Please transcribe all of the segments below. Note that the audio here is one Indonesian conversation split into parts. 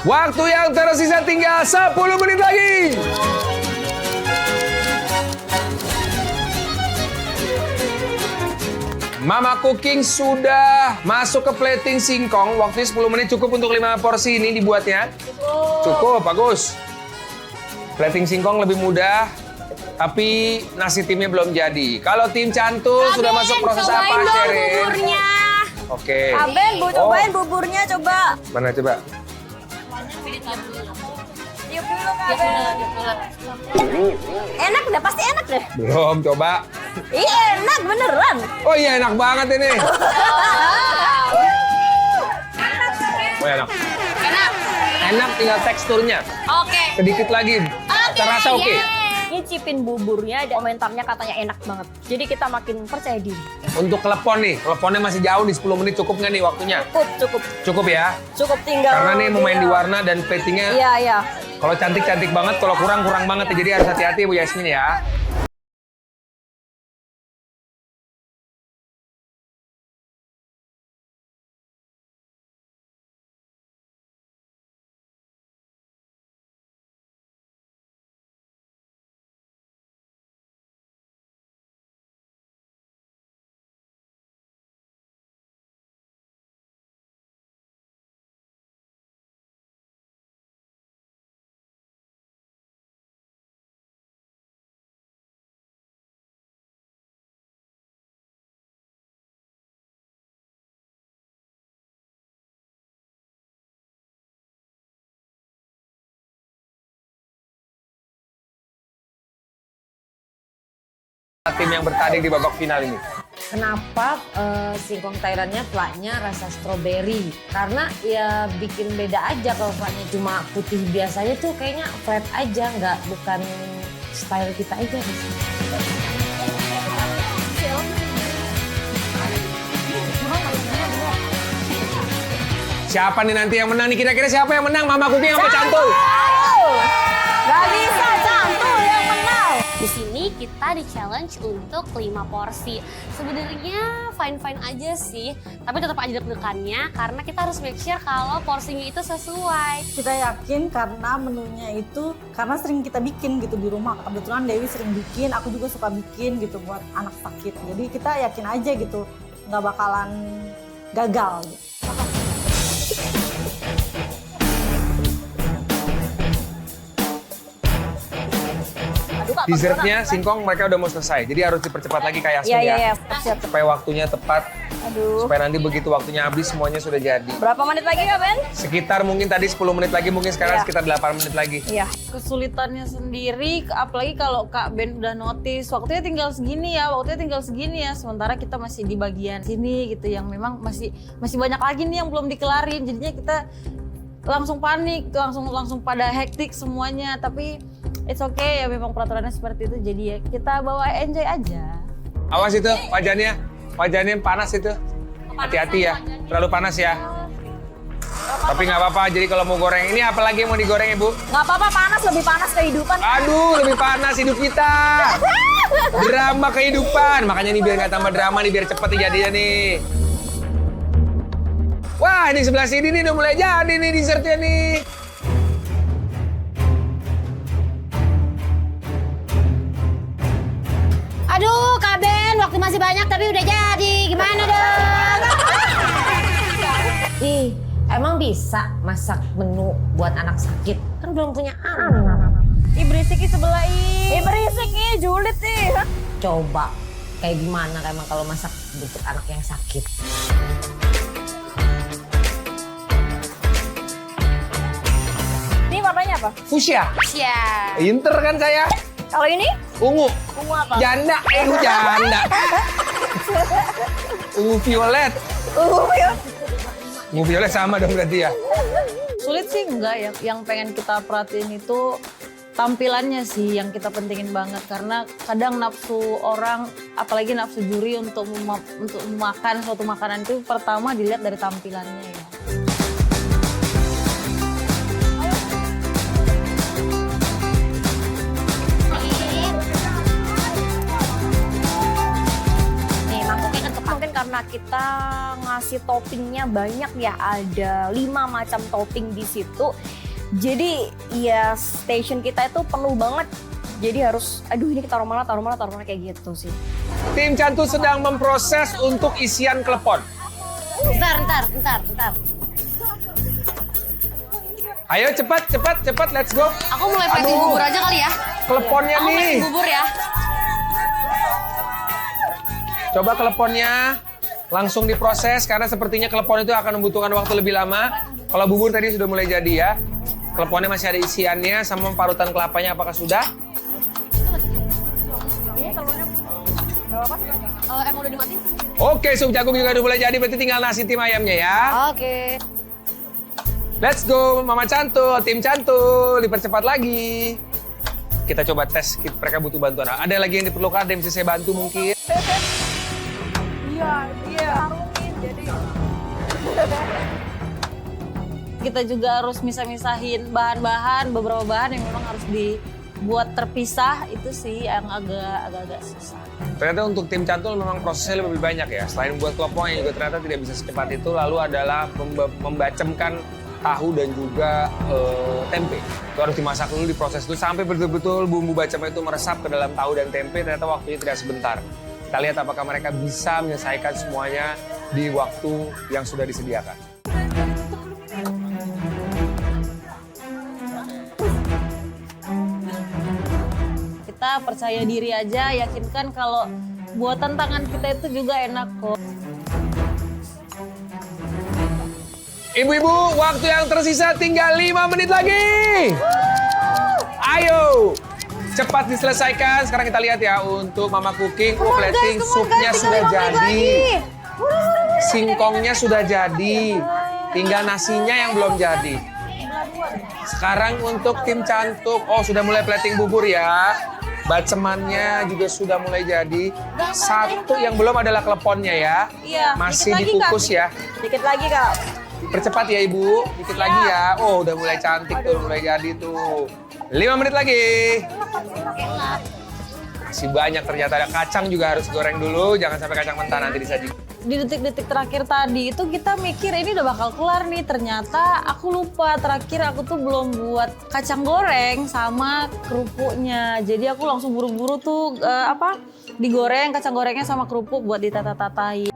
Waktu yang tersisa tinggal 10 menit lagi. Mama Cooking sudah masuk ke plating singkong. Waktunya 10 menit cukup untuk 5 porsi ini dibuatnya? Cukup, bagus. Plating singkong lebih mudah, tapi nasi timnya belum jadi. Kalau tim Cantul sudah masuk proses apa, Sherin? Buburnya. Oke. Aben, cobain buburnya coba. Mana coba? Yuk dulu Aben. Enak deh, pasti enak deh. Belum, coba. Iya enak beneran. Oh iya, enak banget ini. Oh, enak. Enak. Enak, tinggal teksturnya. Oke. Sedikit lagi. Terasa oke. Nyicipin buburnya, ada komentarnya katanya enak banget. Jadi kita makin percaya diri. Untuk klepon nih, kleponnya masih jauh di 10 menit cukup nggak nih waktunya? Cukup. Cukup ya? Cukup tinggal. Karena nih mau main di warna dan platingnya. Iya. Kalau cantik-cantik banget, kalau kurang banget. Jadi harus hati-hati Bu Yasmin ya. Tim yang bertanding di babak final ini. Kenapa singkong Thailandnya plaknya rasa stroberi? Karena ya bikin beda aja kalau plaknya cuma putih biasanya tuh kayaknya flat aja, bukan style kita aja di sini. Siapa nih nanti yang menang nih? Kira-kira siapa yang menang? Mama Cooking apa Cantul? Gak bisa Cantul yang menang. Di sini kita di-challenge untuk 5 porsi. Sebenarnya fine-fine aja sih, tapi tetap aja deg-degannya karena kita harus make sure kalau porsinya itu sesuai. Kita yakin karena menunya itu karena sering kita bikin gitu di rumah. Kebetulan Dewi sering bikin, aku juga suka bikin gitu buat anak sakit. Jadi kita yakin aja gitu nggak bakalan gagal gitu. Dessertnya singkong mereka udah mau selesai. Jadi harus dipercepat lagi kayak Yasmin ya. Iya. Siap. Supaya waktunya tepat. Aduh. Supaya nanti begitu waktunya habis semuanya sudah jadi. Berapa menit lagi ya Ben? Sekitar mungkin tadi 10 menit lagi, mungkin sekarang Iya. sekitar 8 menit lagi. Iya. Kesulitannya sendiri, apalagi kalau Kak Ben udah notice waktunya tinggal segini ya, sementara kita masih di bagian sini gitu yang memang masih banyak lagi nih yang belum dikelarin, jadinya kita langsung panik, langsung pada hektik semuanya, tapi it's okay ya, memang peraturannya seperti itu, jadi ya kita bawa enjoy aja. Awas itu wajannya panas itu. Hati-hati ya, terlalu panas ya. Tapi nggak apa-apa, jadi kalau mau goreng, ini apalagi yang mau digoreng Ibu? Nggak apa-apa, lebih panas kehidupan. Aduh, lebih panas hidup kita. Drama kehidupan, makanya nih biar nggak tambah drama nih, biar cepet nih jadinya nih. Wah, ini sebelah sini nih udah mulai jadi nih dessertnya nih. Aduh, Kak Ben, waktu masih banyak tapi udah jadi. Gimana dong? Ih, emang bisa masak menu buat anak sakit? Kan belum punya anak. Ih berisik sebelah berisik julid nih. Coba kayak gimana emang kalau masak untuk anak yang sakit? Ini warnanya apa? Fuchsia. Siap. Pinter kan saya? Kalau ini? Ungu. Ungu apa? Janda. Janda. Ungu violet. Ungu violet sama dong berarti ya? Sulit sih enggak ya, yang pengen kita perhatiin itu tampilannya sih yang kita pentingin banget, karena kadang nafsu orang, apalagi nafsu juri untuk makan suatu makanan itu pertama dilihat dari tampilannya ya. Nih mangkoknya kan mungkin karena kita ngasih toppingnya banyak ya, ada 5 macam topping di situ. Jadi ya station kita itu penuh banget. Jadi harus, aduh ini taruh mana kayak gitu sih. Tim Cantu sedang memproses untuk isian klepon. Bentar. Ayo cepat, let's go. Aku mulai plating bubur aja kali ya. Kleponnya Aku nih. plating bubur ya. Coba kleponnya langsung diproses karena sepertinya klepon itu akan membutuhkan waktu lebih lama. Kalau bubur tadi sudah mulai jadi ya. Kleponnya masih ada isiannya sama parutan kelapanya apakah sudah? Emang udah dimatiin? Oke, sup jagung juga udah mulai jadi, berarti tinggal nasi tim ayamnya ya. Oke. Let's go, Mama Cantul, tim Cantul, dipercepat lagi. Kita coba tes, mereka butuh bantuan. Ada lagi yang diperlukan, ada yang bisa saya bantu mungkin? Kita juga harus misah-misahin bahan-bahan, beberapa bahan yang memang harus dibuat terpisah, itu sih yang agak susah. Ternyata untuk tim Cantul memang prosesnya lebih banyak ya. Selain buat kelopong yang juga ternyata tidak bisa secepat itu, lalu adalah membacemkan tahu dan juga tempe. Itu harus dimasak dulu, diproses dulu sampai betul-betul bumbu bacem itu meresap ke dalam tahu dan tempe. Ternyata waktunya tidak sebentar. Kita lihat apakah mereka bisa menyelesaikan semuanya di waktu yang sudah disediakan. Kita percaya diri aja, yakinkan kalau buatan tangan kita itu juga enak kok. Ibu-ibu, waktu yang tersisa tinggal 5 menit lagi. Ayo, cepat diselesaikan. Sekarang kita lihat ya untuk Mama Cooking, plating supnya sudah jadi. Singkongnya sudah jadi. Tinggal nasinya yang belum jadi. Sekarang untuk tim Cantuk, sudah mulai plating bubur ya. Bacemannya juga sudah mulai jadi. Satu yang belum adalah kleponnya ya. Iya, Masih dikit lagi, dikukus Kak. ya. Dikit lagi Kak. Percepat ya Ibu, dikit lagi ya. Oh udah mulai cantik tuh, mulai jadi tuh. 5 menit lagi. Masih banyak ternyata, ada kacang juga harus goreng dulu. Jangan sampai kacang mentah nanti disajikan. Di detik-detik terakhir tadi itu kita mikir ini udah bakal kelar nih. Ternyata aku lupa, terakhir aku tuh belum buat kacang goreng sama kerupuknya. Jadi aku langsung buru-buru tuh digoreng kacang gorengnya sama kerupuk buat ditata-tatain.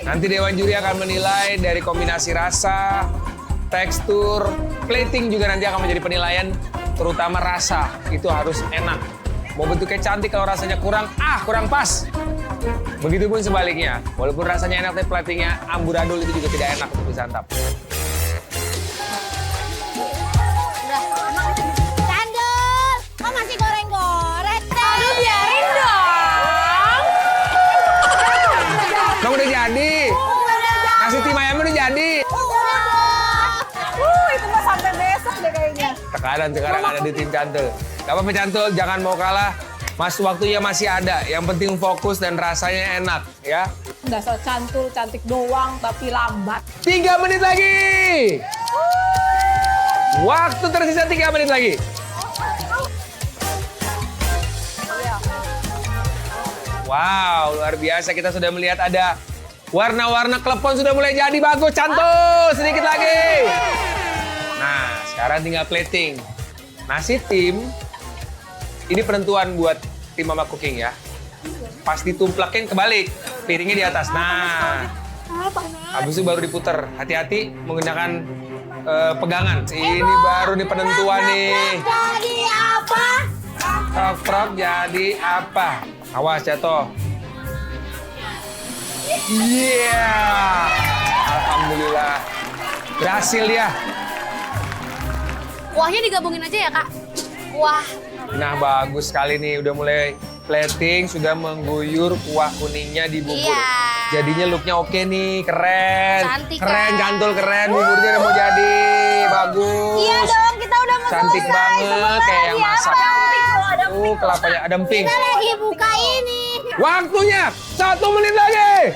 Nanti Dewan Juri akan menilai dari kombinasi rasa, tekstur, plating juga nanti akan menjadi penilaian, terutama rasa. Itu harus enak. Mau bentuknya cantik, kalau rasanya kurang pas. Begitupun sebaliknya. Walaupun rasanya enak, tapi platingnya amburadul itu juga tidak enak untuk disantap. Candul, kok masih goreng-goreng? Aduh, biarin dong. Kamu udah jadi? Nasi tim ayam udah jadi? Itu mah sampai besok deh kayaknya. Tekanan sekarang ada di tim Cantul. Gak apa-apa Cantul, jangan mau kalah. Mas, waktunya masih ada. Yang penting fokus dan rasanya enak ya. Dasar Cantul, cantik doang tapi lambat. 3 menit lagi. Waktu tersisa 3 menit lagi. Wow, luar biasa. Kita sudah melihat ada warna-warna klepon sudah mulai jadi bagus. Cantul, sedikit lagi. Nah, sekarang tinggal plating. Nasi tim, ini penentuan buat tim Mama Cooking ya. Pas ditumplakin kebalik, piringnya di atas. Nah, habis itu baru diputer. Hati-hati menggunakan pegangan. Ini baru nih penentuan nih. Jadi apa? Frog jadi apa? Awas jatuh. Iya. Alhamdulillah. Berhasil dia. Kuahnya digabungin aja ya, Kak? Kuah. Nah, bagus sekali nih. Udah mulai plating, sudah mengguyur kuah kuningnya di bubur. Iya. Jadinya looknya oke nih, keren. Cantik, keren, kan? Cantul keren. Buburnya udah mau jadi. Bagus. Iya dong, kita udah mau Cantik selesai. banget, kayak yang masak. Tuh, kelapanya ada emping. Kita lagi buka ini. Waktunya 1 menit lagi.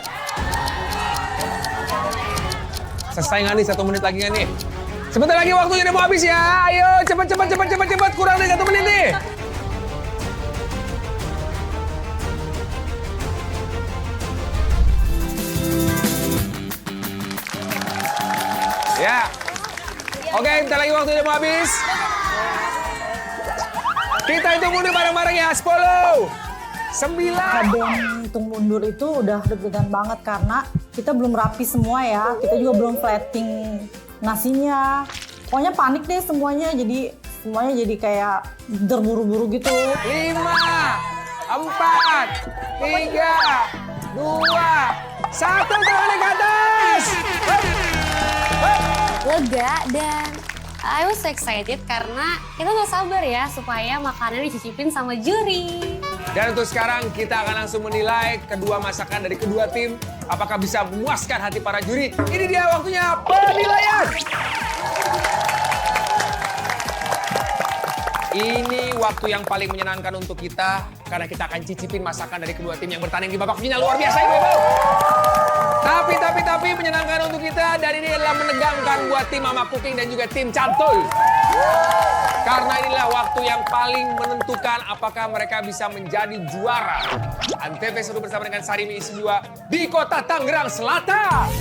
Selesai nggak nih 1 menit lagi nggak nih? Sebentar lagi waktunya udah mau habis ya. Ayo cepat. Kurang nih 1 menit nih. Ya. Oke, bentar lagi waktu udah mau habis. Kita hitung mundur bareng-bareng ya. 10, 9. Kadang hitung mundur itu udah deg-degan banget karena kita belum rapi semua ya. Kita juga belum plating nasinya. Pokoknya panik deh semuanya jadi kayak terburu-buru gitu. 5, 4, 3, 2, 1. Tangannya ke atas. Lega dan I was so excited karena kita nggak sabar ya supaya makanan dicicipin sama juri. Dan untuk sekarang kita akan langsung menilai kedua masakan dari kedua tim. Apakah bisa memuaskan hati para juri? Ini dia waktunya penilaian. Ini waktu yang paling menyenangkan untuk kita karena kita akan cicipin masakan dari kedua tim yang bertanding di babak final. Luar biasa ibu-ibu. Tapi menyenangkan untuk kita dan ini adalah menegangkan buat tim Mama Cooking dan juga tim Cantul. Karena inilah waktu yang paling menentukan apakah mereka bisa menjadi juara. Antv seru bersama dengan Sarimi isi 2 di Kota Tangerang Selatan.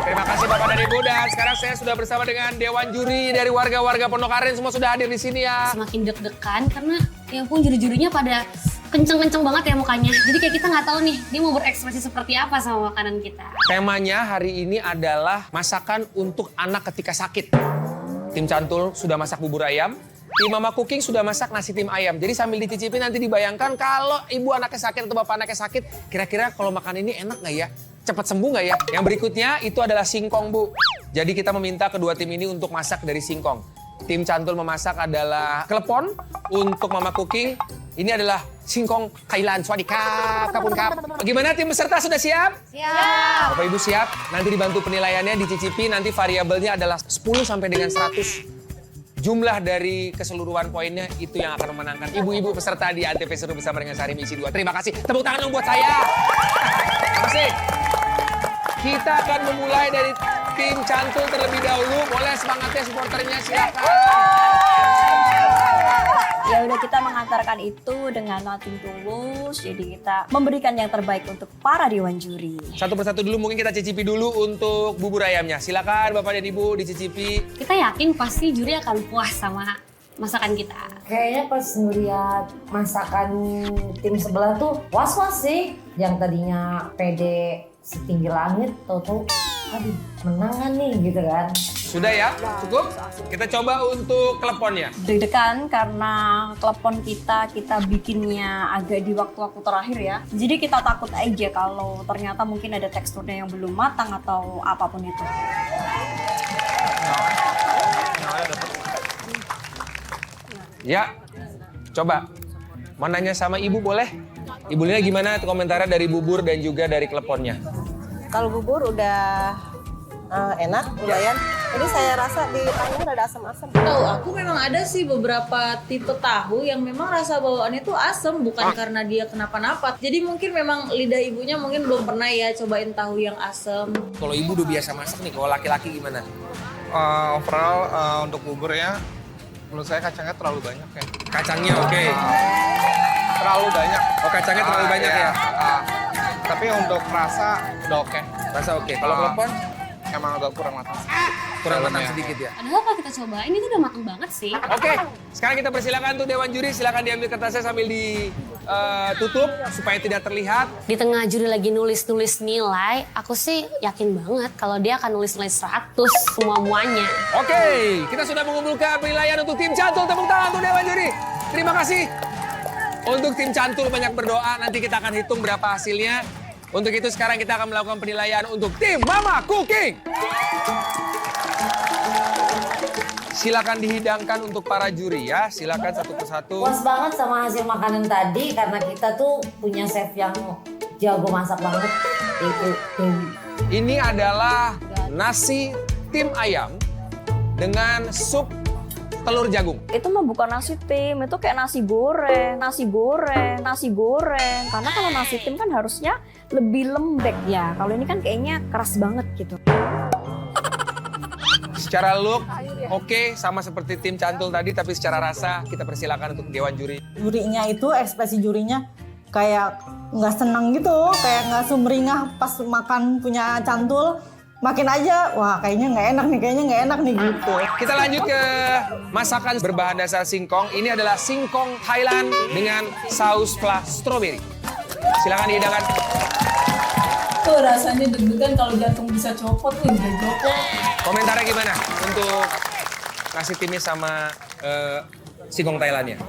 Terima kasih Bapak dan Ibu dan sekarang saya sudah bersama dengan Dewan Juri dari warga-warga Pondok Aren, semua sudah hadir di sini ya. Semakin deg-degan karena ya ampun juri-jurinya pada kenceng-kenceng banget ya mukanya. Jadi kayak kita nggak tahu nih dia mau berekspresi seperti apa sama makanan kita. Temanya hari ini adalah masakan untuk anak ketika sakit. Tim Cantul sudah masak bubur ayam, tim Mama Cooking sudah masak nasi tim ayam. Jadi sambil dicicipin nanti dibayangkan kalau ibu anaknya sakit atau bapak anaknya sakit, kira-kira kalau makan ini enak nggak ya? Cepat sembuh nggak ya? Yang berikutnya itu adalah singkong, Bu. Jadi kita meminta kedua tim ini untuk masak dari singkong. Tim Cantul memasak adalah klepon, untuk Mama Cooking ini adalah singkong Thailand. Swadikap, kapun kap. Bagaimana tim peserta sudah siap? Siap. Bapak Ibu siap? Nanti dibantu penilaiannya, dicicipi, nanti variabelnya adalah 10 sampai dengan 100. Jumlah dari keseluruhan poinnya itu yang akan memenangkan ibu-ibu peserta di Antv Seru bersama dengan Sarimi isi 2. Terima kasih. Tepuk tangan dong buat saya. Terima kasih. Kita akan memulai dari tim Cantul terlebih dahulu. Boleh semangatnya supporternya silakan. Ya udah kita mengantarkan itu dengan nothing tulus. Jadi kita memberikan yang terbaik untuk para dewan juri. Satu persatu dulu mungkin kita cicipi dulu untuk bubur ayamnya. Silakan Bapak dan Ibu dicicipi. Kita yakin pasti juri akan puas sama masakan kita. Kayaknya pas ngeliat masakan tim sebelah tuh was-was sih. Yang tadinya pede setinggi langit, tahu-tahu aduh menangan nih gitu kan. Sudah ya? Cukup? Kita coba untuk kleponnya. Deg-degan karena klepon kita bikinnya agak di waktu-waktu terakhir ya. Jadi kita takut aja kalau ternyata mungkin ada teksturnya yang belum matang atau apapun itu. Ya, coba. Mau nanya sama Ibu boleh? Ibu Lina gimana komentarnya dari bubur dan juga dari kleponnya? Kalau bubur udah enak, lumayan. Ini saya rasa di tengah ada asam-asam. Tahu aku memang ada sih beberapa tipe tahu yang memang rasa bawaannya tuh asam, bukan karena dia kenapa-napa. Jadi mungkin memang lidah ibunya mungkin belum pernah ya cobain tahu yang asam. Kalau Ibu udah biasa masak nih, kalau laki-laki gimana? Overall untuk buburnya menurut saya kacangnya terlalu banyak ya. Kacangnya oke. Terlalu banyak. Oh kacangnya terlalu banyak ya? Tapi untuk rasa udah oke. Rasa oke. Kalau klepon? Emang agak kurang matang. Kurang matang Dalamnya. sedikit ya? Padahal kalau kita cobain itu udah matang banget sih. Oke, sekarang kita persilakan tuh Dewan Juri, silakan diambil kertasnya sambil ditutup supaya tidak terlihat. Di tengah juri lagi nulis-nulis nilai, aku sih yakin banget kalau dia akan nulis-nulis 100 semua-muanya. Oke, kita sudah mengumpulkan penilaian untuk tim Cantul. Tepuk tangan untuk Dewan Juri. Terima kasih. Untuk tim Cantul banyak berdoa, nanti kita akan hitung berapa hasilnya. Untuk itu sekarang kita akan melakukan penilaian untuk tim Mama Cooking. Silakan dihidangkan untuk para juri ya. Silakan satu persatu. Puas banget sama hasil makanan tadi karena kita tuh punya chef yang jago masak banget, yaitu Dewi. Ini adalah nasi tim ayam dengan sup telur jagung. Itu mah bukan nasi tim, itu kayak nasi goreng. Karena kalau nasi tim kan harusnya lebih lembek ya. Kalau ini kan kayaknya keras banget gitu. Secara look oke, sama seperti tim Cantul tadi, tapi secara rasa kita persilakan untuk Dewan Juri. Jurinya itu, ekspresi jurinya kayak nggak senang gitu, kayak nggak sumringah pas makan punya Cantul. makin aja, wah kayaknya nggak enak nih gitu. Kita lanjut ke masakan berbahan dasar singkong. Ini adalah singkong Thailand dengan saus fla strawberry. Silakan dihidangkan. Tuh rasanya deg-degan kalau jantung bisa copot nih, udah copot. Komentarnya gimana untuk nasi timnya sama singkong Thailandnya?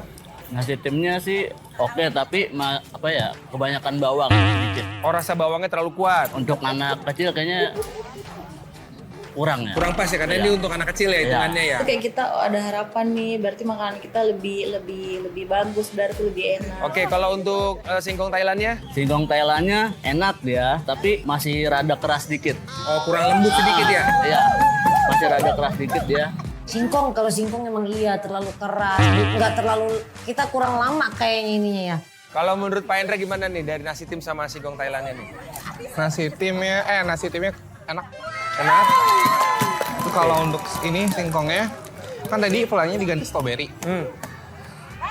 Nasi timnya sih oke, tapi kebanyakan bawang sedikit. Oh, rasa bawangnya terlalu kuat. Untuk anak kecil kayaknya kurang ya. Kurang pas ya, karena Iya. ini untuk anak kecil ya hitungannya ya. Itu kayak kita ada harapan nih, berarti makanan kita lebih bagus, berarti lebih enak. Oke, kalau untuk singkong Thailandnya? Singkong Thailandnya enak dia, tapi masih rada keras dikit. Oh, kurang lembut sedikit ya? Iya, masih rada keras dikit dia. Singkong, kalau singkong emang iya terlalu keras, nggak terlalu, kita kurang lama kayaknya ininya ya. Kalau menurut Pak Hendra gimana nih dari nasi tim sama singkong Thailandnya nih? Nasi timnya enak. Enak. Itu kalau untuk ini singkongnya, kan tadi polanya diganti strawberry.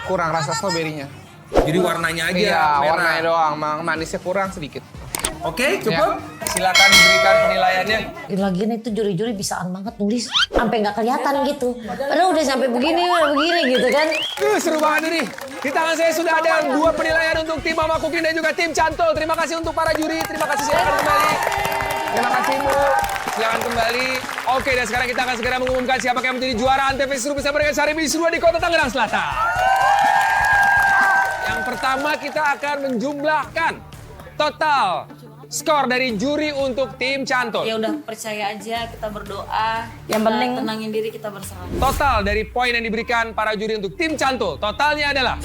Kurang rasa strawberry-nya. Jadi warnanya aja Iya, merah. warnanya doang, manisnya kurang sedikit. Oke, cukup. Silakan diberikan penilaiannya. Lagian itu juri-juri bisaan banget nulis, sampai nggak kelihatan gitu. Padahal udah sampai begini gitu kan. Seru banget ini. Di tangan saya sudah ada 2 penilaian untuk tim Mama Cooking dan juga tim Cantul. Terima kasih untuk para juri. Terima kasih, silakan kembali. Terima kasih Bu. Silakan kembali. Oke, dan sekarang kita akan segera mengumumkan siapa yang menjadi juara Antv Seru bersama dengan Sari Misi 2 di Kota Tangerang Selatan. Yang pertama kita akan menjumlahkan total skor dari juri untuk tim Cantul. Ya udah percaya aja, kita berdoa. Yang kita penting tenangin diri, kita berserah. Total dari poin yang diberikan para juri untuk tim Cantul, totalnya adalah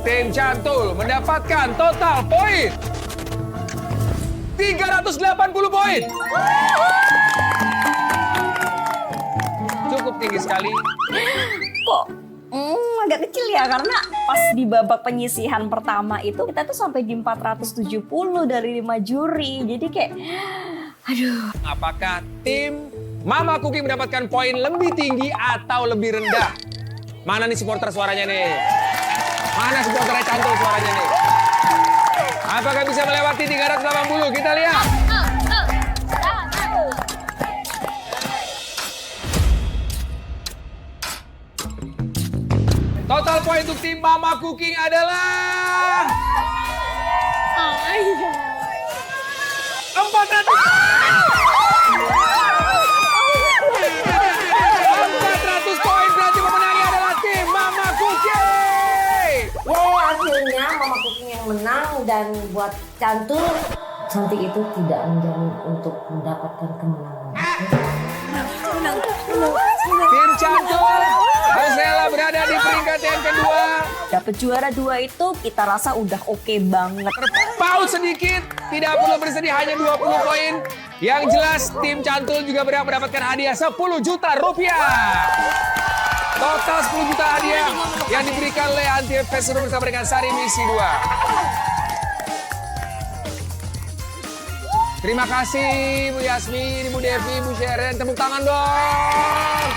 tim Cantul mendapatkan total poin 380 poin. Cukup tinggi sekali. kok agak kecil ya, karena pas di babak penyisihan pertama itu kita tuh sampai di 470 dari 5 juri. Jadi kayak aduh. Apakah tim Mama Cooking mendapatkan poin lebih tinggi atau lebih rendah? Mana nih supporter suaranya nih? Mana supporternya Cantul suaranya nih? Apakah bisa melewati 380? Kita lihat. Total poin untuk tim Mama Cooking adalah 400 poin, berarti pemenangnya adalah tim Mama Cooking. Wow, akhirnya Mama Cooking yang menang, dan buat Cantul, cantik itu tidak menjamin untuk mendapatkan kemenangan. Tim Cantul harus rela berada di peringkat yang kedua. Dapat juara 2 itu kita rasa udah oke banget. Terpaut sedikit, tidak perlu bersedih, hanya 20 poin. Yang jelas tim Cantul juga berhak mendapatkan hadiah 10 juta rupiah. Total 10 juta hadiah yang diberikan oleh Antv Seru bersama dengan Sari Misi 2. Terima kasih Bu Yasmin, Bu Devi, Bu Sharon. Tepuk tangan dong.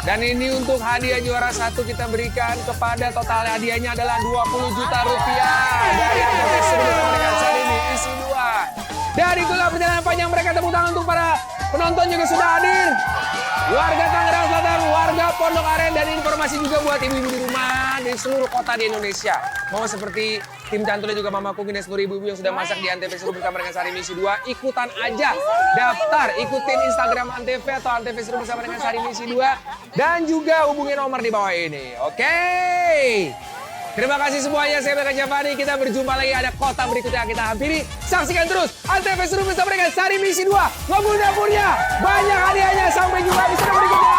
Dan ini untuk hadiah juara 1 kita berikan kepada total hadiahnya adalah 20 juta rupiah dari Antv Seru bersama dengan Sari Misi 2. Dan itulah perjalanan panjang mereka. Tepuk tangan untuk para penonton juga sudah hadir. Warga Tangerang Selatan, warga Pondok Aren, dan informasi juga buat ibu-ibu di rumah di seluruh kota di Indonesia. Mau seperti tim Cantul dan juga Mama Cooking dan seluruh ibu-ibu yang sudah masak di Antv Seru bersama dengan Sari Misi 2, ikutan aja. Daftar, ikutin Instagram Antv atau Antv Seru bersama dengan Sari Misi 2. Dan juga hubungi nomor di bawah ini. Oke. Terima kasih semuanya, saya Beka Javani. Kita berjumpa lagi, ada kota berikutnya yang kita hampiri. Saksikan terus Antv Seru bersama dengan Sari Misi 2. Ngebul dapurnya, banyak hadiahnya. Sampai jumpa di episode berikutnya.